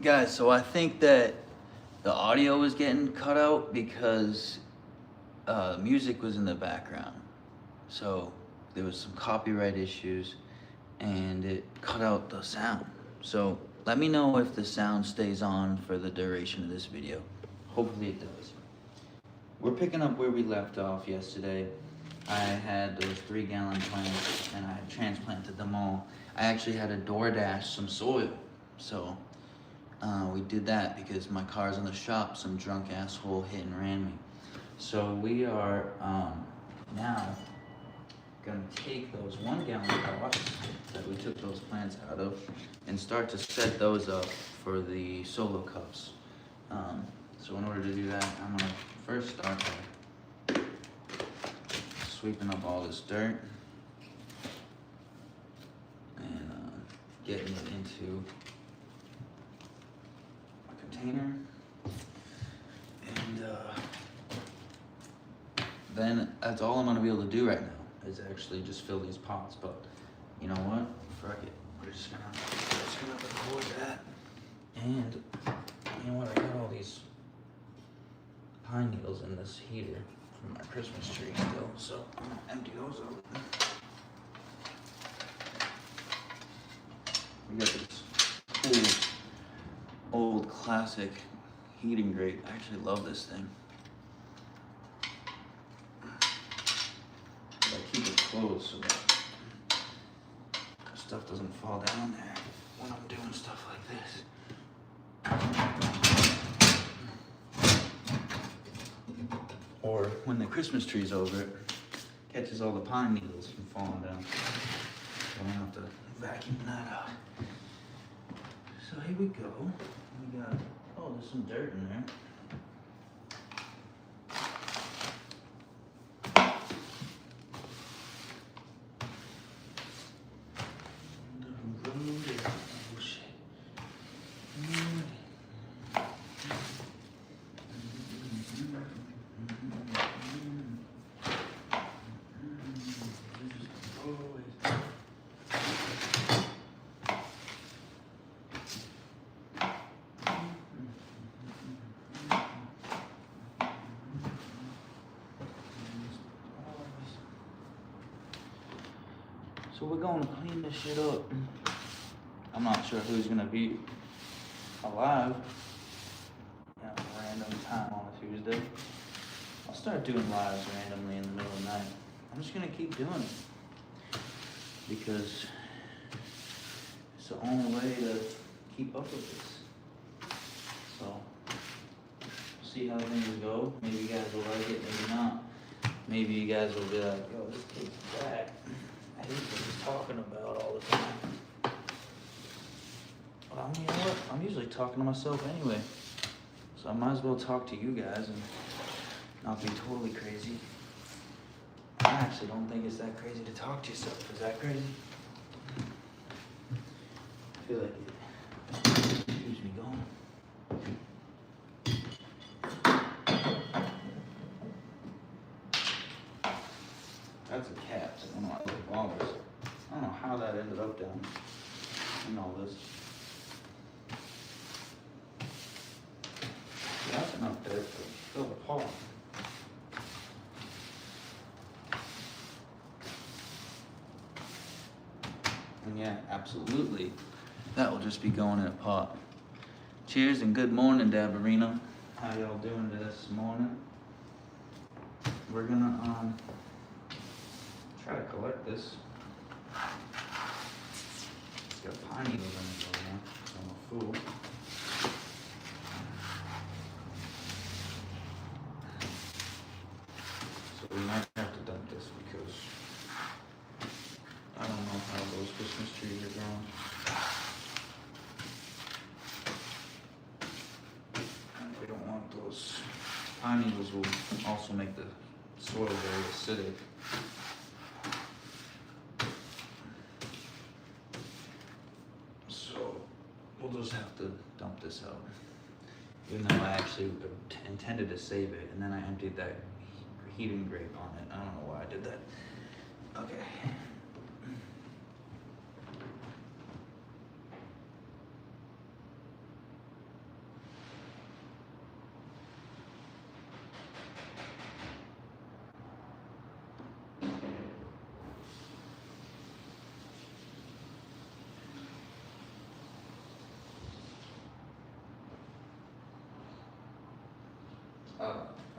Guys, so I think that the audio was getting cut out because music was in the background. So there was some copyright issues and it cut out the sound. So let me know if the sound stays on for the duration of this video. Hopefully it does. We're picking up where we left off yesterday. I had those 3-gallon plants and I had transplanted them all. I actually had to DoorDash some soil. So we did that because my car's in the shop. Some drunk asshole hit and ran me. So we are now gonna take those 1-gallon pots that we took those plants out of and start to set those up for the solo cups. So in order to do that, I'm gonna first start by sweeping up all this dirt and getting it into a container. And then that's all I'm gonna be able to do right now is actually just fill these pots. But you know what? Fuck it. We're just gonna record that. And you know what? I got all these pine needles in this heater from my Christmas tree still, so I'm gonna empty those out. We got this cool old classic heating grate. I actually love this thing. But I keep it closed so that stuff doesn't fall down there when I'm doing stuff like this. Or when the Christmas tree's over, it catches all the pine needles from falling down. So I have to vacuum that out. So here we go. We got, oh, there's some dirt in there. So we're going to clean this shit up. I'm not sure who's gonna be alive at a random time on a Tuesday. I'll start doing lives randomly in the middle of the night. I'm just gonna keep doing it because it's the only way to keep up with this. So we'll see how things go. Maybe you guys will like it, maybe not. Maybe you guys will be like, yo, this kid's back. I hate what he's talking about all the time. Well, you know what? I'm usually talking to myself anyway. So I might as well talk to you guys and not be totally crazy. I actually don't think it's that crazy to talk to yourself. Is that crazy? I feel like it keeps me going. That's a cat. It's one of my little ballers. I don't know how that ended up down in all this. That's enough dirt to fill the pot. And yeah, absolutely. That will just be going in a pot. Cheers and good morning, Dabarino. How y'all doing this morning? We're gonna try to collect this. It's got pine needles in it right now, so I'm a fool. So we might have to dump this because I don't know how those Christmas trees are growing. And we don't want those pine needles will also make the soil very acidic. We'll just have to dump this out. Even though I actually intended to save it, and then I emptied that heating grate on it. I don't know why I did that. Okay.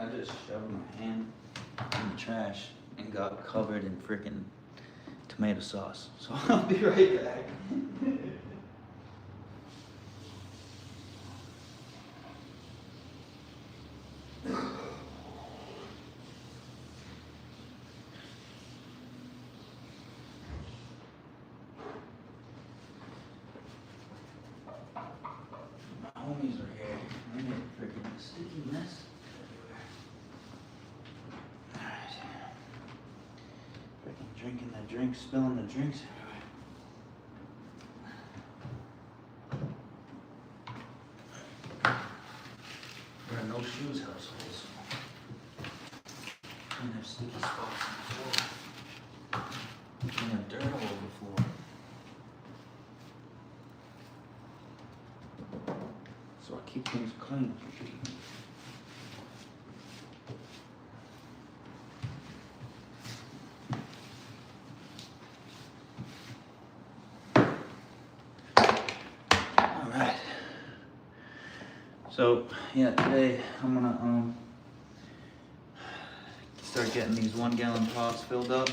I just shoved my hand in the trash and got covered in freaking tomato sauce. So I'll be right back. My homies are here. They made a freaking sticky mess everywhere. Alright. Freaking drinking the drinks, spilling the drinks everywhere. We're a no shoes household, so we have sticky spots on the floor. We have dirt all over the floor. So I keep things clean. Alright. So yeah, today I'm gonna start getting these 1 gallon pots filled up.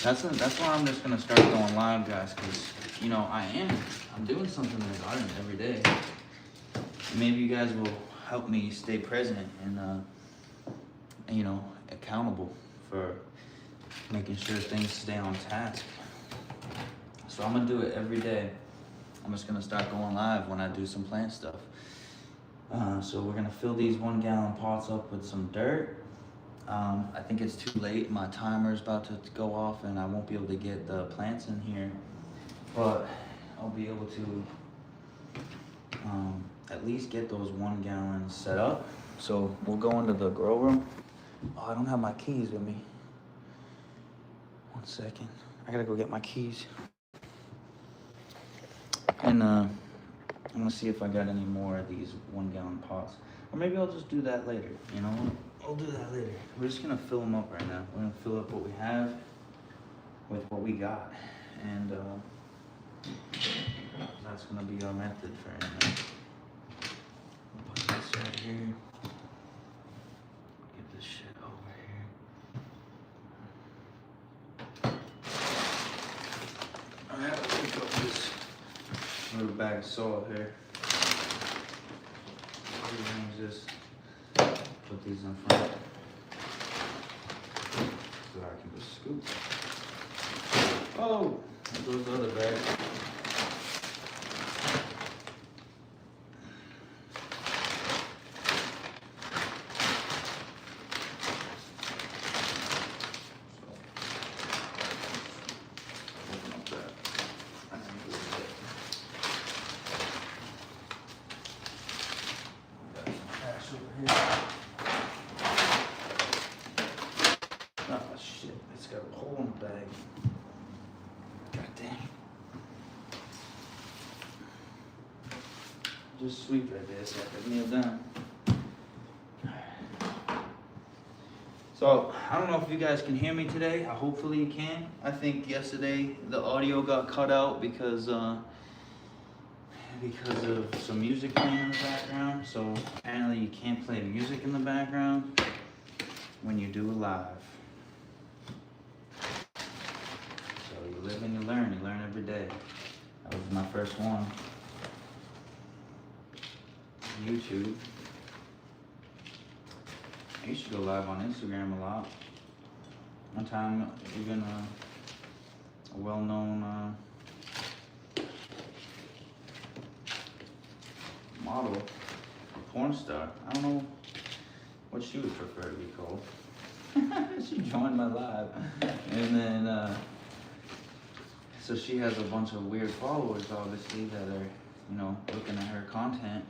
That's why I'm just gonna start going live, guys, because you know I'm doing something in the garden every day. Maybe you guys will help me stay present and you know, accountable for making sure things stay on task. So I'm gonna do it every day. I'm just gonna start going live when I do some plant stuff. So we're gonna fill these 1 gallon pots up with some dirt. I think it's too late. My timer's about to go off and I won't be able to get the plants in here, but I'll be able to at least get those 1 gallons set up. So we'll go into the grow room. Oh, I don't have my keys with me. 1 second. I gotta go get my keys. And I'm gonna see if I got any more of these 1 gallon pots. Or maybe I'll just do that later, you know? I'll do that later. We're just gonna fill them up right now. We're gonna fill up what we have with what we got. And that's gonna be our method for right now. Put this right here. Get this shit over here. Alright, I'll pick up this little bag of soil here. Just put these in front so I can just scoop. Oh, there goes the other bag. Just sweep right there so I can kneel down. So, I don't know if you guys can hear me today. Hopefully you can. I think yesterday the audio got cut out because of some music playing in the background. So apparently you can't play music in the background when you do a live. So you live and you learn every day. That was my first one. YouTube. I used to go live on Instagram a lot. One time, even a well-known model, a porn star. I don't know what she would prefer to be called. She joined my live, and then so she has a bunch of weird followers, obviously, that are, you know, looking at her content.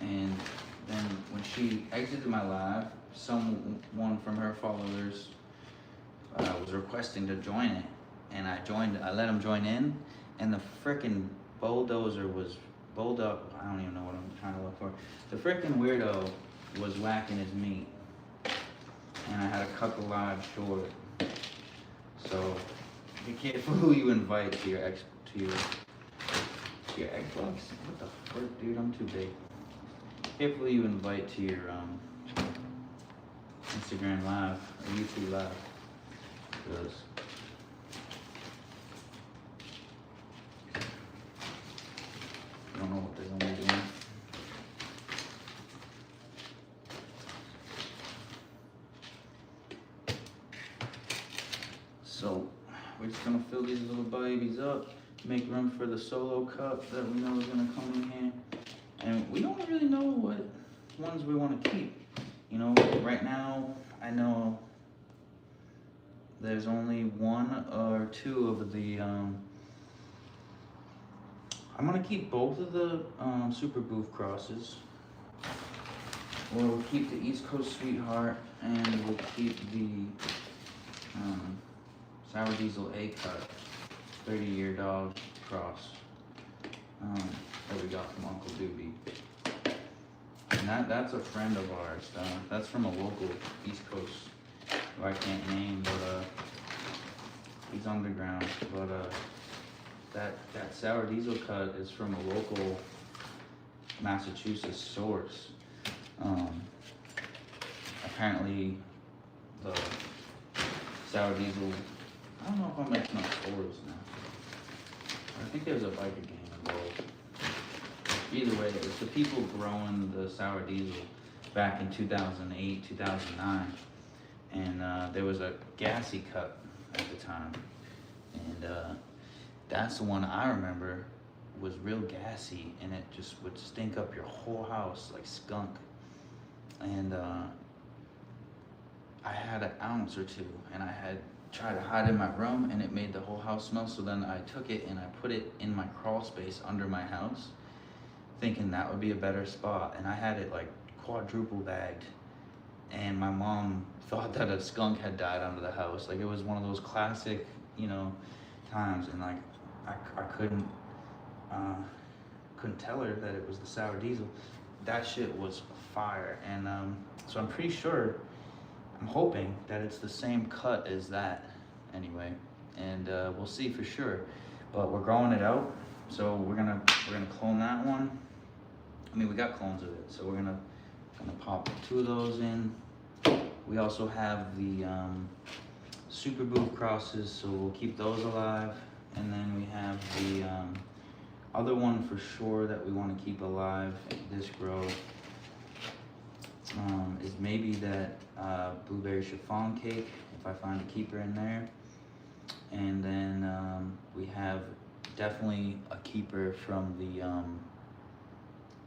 And then when she exited my live, someone from her followers was requesting to join it, and I let him join in, and the frickin' bulldozer was bowled up. I don't even know what I'm trying to look for. The frickin' weirdo was whacking his meat, and I had to cut the live short. So be careful who you invite to your Xbox. What the frick, dude? I'm too big. careful you invite to your Instagram live or YouTube live, because I don't know what they're gonna be doing. So we're just gonna fill these little babies up, make room for the solo cup that we know is gonna come in here. And we don't really know what ones we want to keep. You know, right now I know there's only one or two of the I'm gonna keep both of the Super Booth crosses. We'll keep the East Coast Sweetheart, and we'll keep the Sour Diesel A-Cut 30-year dog cross that we got from Uncle Doobie. And that's a friend of ours. That's from a local East Coast who I can't name, but he's underground. But that Sour Diesel cut is from a local Massachusetts source. Apparently the Sour Diesel, I don't know if I'm making up stories now. I think there's a biker gang involved. Either way, it's the people growing the Sour Diesel back in 2008, 2009. And there was a gassy cut at the time. And that's the one I remember was real gassy, and it just would stink up your whole house like skunk. And I had an ounce or two, and I had tried to hide in my room, and it made the whole house smell. So then I took it and I put it in my crawl space under my house, thinking that would be a better spot. And I had it like quadruple bagged, and my mom thought that a skunk had died under the house. Like, it was one of those classic, you know, times. And like I couldn't tell her that it was the Sour Diesel. That shit was fire. And so I'm pretty sure, I'm hoping that it's the same cut as that anyway. And we'll see for sure. But we're growing it out, so we're gonna clone that one. I mean, we got clones of it, so we're gonna pop 2 of those in. We also have the Super Booth crosses, so we'll keep those alive. And then we have the other one for sure that we want to keep alive this grow is maybe that blueberry chiffon cake, if I find a keeper in there. And then we have definitely a keeper from the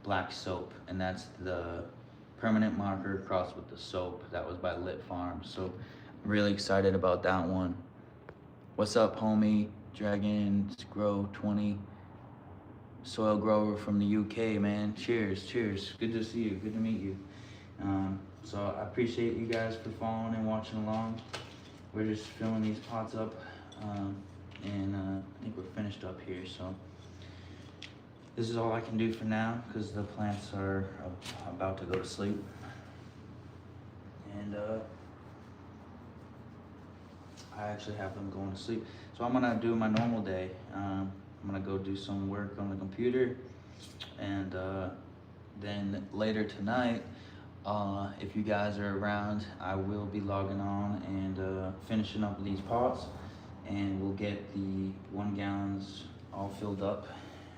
black soap, and that's the permanent marker crossed with the soap. That was by Lit Farms. So I'm really excited about that one. What's up, homie? Dragons Grow 20, soil grower from the UK, man. Cheers, cheers. Good to see you. Good to meet you. So I appreciate you guys for following and watching along. We're just filling these pots up, and I think we're finished up here. So this is all I can do for now, because the plants are about to go to sleep. And I actually have them going to sleep. So I'm gonna do my normal day. I'm gonna go do some work on the computer, and then later tonight, if you guys are around, I will be logging on and finishing up these pots, and we'll get the 1 gallons all filled up.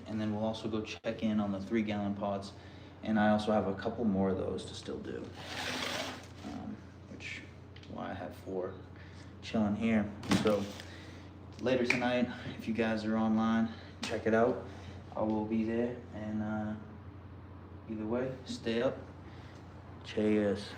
And then we'll also go check in on the 3-gallon pots, and I also have a couple more of those to still do, which why I have 4 chilling here. So later tonight, if you guys are online, check it out. I will be there, and either way, stay up. Cheers.